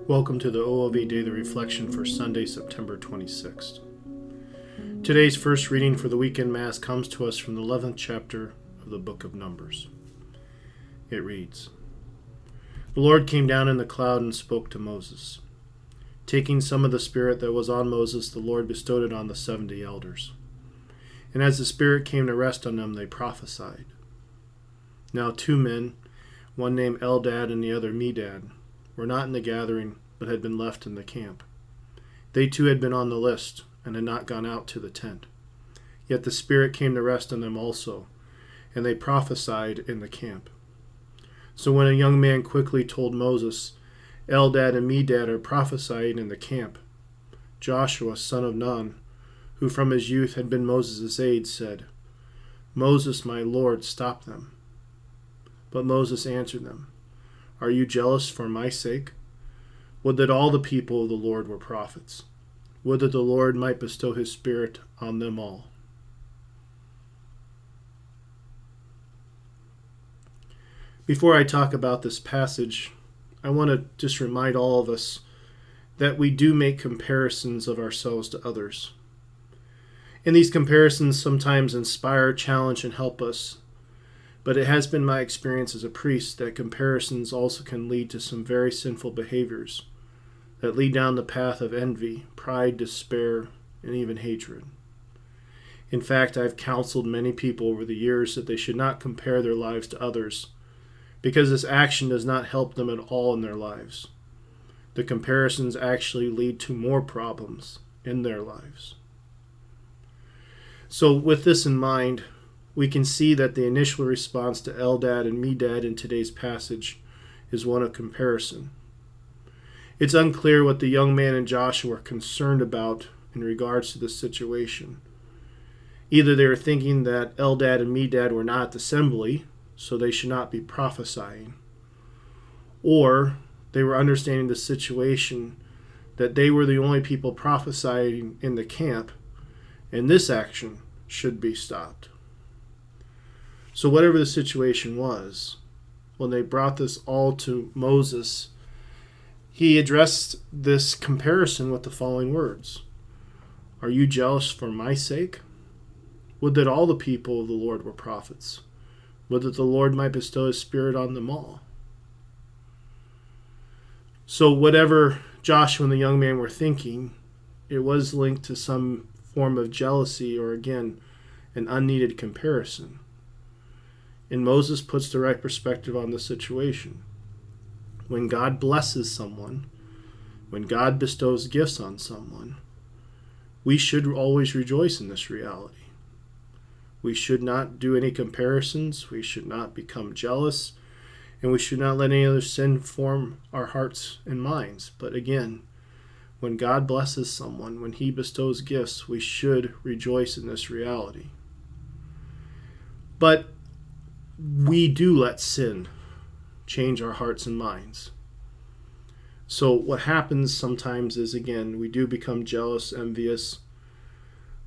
Welcome to the OLV Daily Reflection for Sunday, September 26th. Today's first reading for the weekend Mass comes to us from the 11th chapter of the book of Numbers. It reads, "The Lord came down in the cloud and spoke to Moses. Taking some of the Spirit that was on Moses, the Lord bestowed it on the 70 elders. And as the Spirit came to rest on them, they prophesied. Now 2 men, one named Eldad and the other Medad, were not in the gathering, but had been left in the camp. They too had been on the list, and had not gone out to the tent. Yet the Spirit came to rest on them also, and they prophesied in the camp. So when a young man quickly told Moses, 'Eldad and Medad are prophesying in the camp,' Joshua, son of Nun, who from his youth had been Moses' aide, said, 'Moses, my Lord, stop them.' But Moses answered them, 'Are you jealous for my sake? Would that all the people of the Lord were prophets. Would that the Lord might bestow his Spirit on them all.'" Before I talk about this passage, I want to just remind all of us that we do make comparisons of ourselves to others. And these comparisons sometimes inspire, challenge, and help us. But it has been my experience as a priest that comparisons also can lead to some very sinful behaviors that lead down the path of envy, pride, despair, and even hatred. In fact, I've counseled many people over the years that they should not compare their lives to others, because this action does not help them at all in their lives. The comparisons actually lead to more problems in their lives. So with this in mind, we can see that the initial response to Eldad and Medad in today's passage is one of comparison. It's unclear what the young man and Joshua were concerned about in regards to this situation. Either they were thinking that Eldad and Medad were not at the assembly, so they should not be prophesying, or they were understanding the situation that they were the only people prophesying in the camp, and this action should be stopped. So whatever the situation was, when they brought this all to Moses, he addressed this comparison with the following words: "Are you jealous for my sake? Would that all the people of the Lord were prophets. Would that the Lord might bestow his Spirit on them all." So whatever Joshua and the young man were thinking, it was linked to some form of jealousy, or again, an unneeded comparison. And Moses puts the right perspective on the situation. When God blesses someone, when God bestows gifts on someone, we should always rejoice in this reality. We should not do any comparisons, we should not become jealous, and we should not let any other sin form our hearts and minds. But again, when God blesses someone, when he bestows gifts, we should rejoice in this reality. But we do let sin change our hearts and minds. So what happens sometimes is, again, we do become jealous, envious.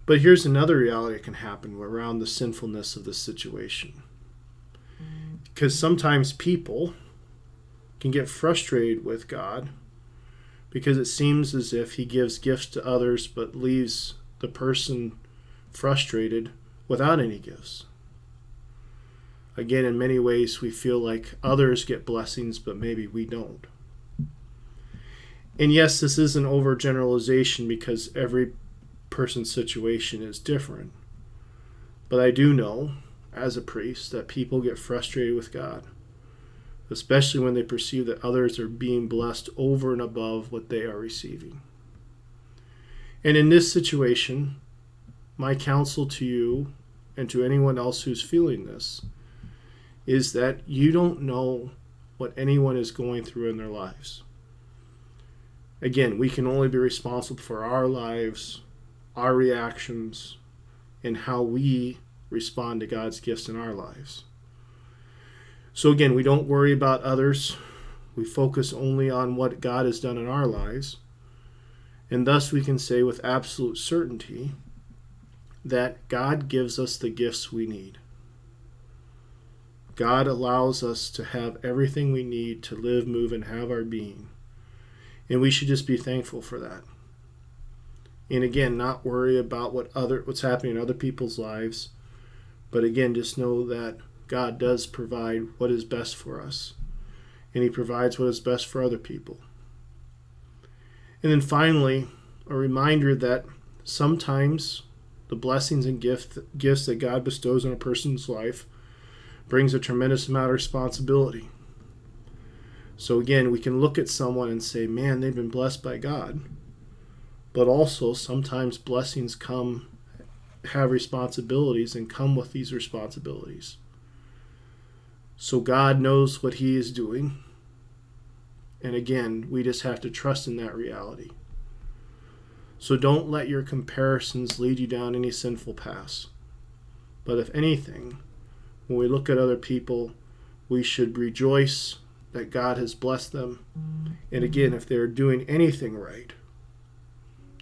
But here's another reality that can happen around the sinfulness of the situation. Because sometimes people can get frustrated with God because it seems as if he gives gifts to others but leaves the person frustrated without any gifts. Again, in many ways, we feel like others get blessings, but maybe we don't. And yes, this is an overgeneralization because every person's situation is different. But I do know, as a priest, that people get frustrated with God, especially when they perceive that others are being blessed over and above what they are receiving. And in this situation, my counsel to you and to anyone else who's feeling this is that you don't know what anyone is going through in their lives. Again, we can only be responsible for our lives, our reactions, and how we respond to God's gifts in our lives. So again, we don't worry about others. We focus only on what God has done in our lives. And thus we can say with absolute certainty that God gives us the gifts we need. God allows us to have everything we need to live, move, and have our being. And we should just be thankful for that. And again, not worry about what's happening in other people's lives, but again, just know that God does provide what is best for us, and He provides what is best for other people. And then finally, a reminder that sometimes the blessings and gifts that God bestows on a person's life brings a tremendous amount of responsibility. So again, we can look at someone and say, man, they've been blessed by God. But also, sometimes blessings have responsibilities and come with these responsibilities. So God knows what He is doing. And again, we just have to trust in that reality. So don't let your comparisons lead you down any sinful paths. But if anything, when we look at other people, we should rejoice that God has blessed them. And again, if they're doing anything right,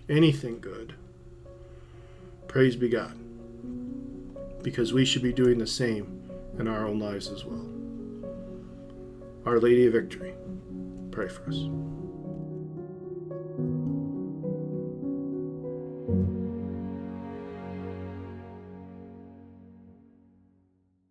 anything good, praise be God. Because we should be doing the same in our own lives as well. Our Lady of Victory, pray for us.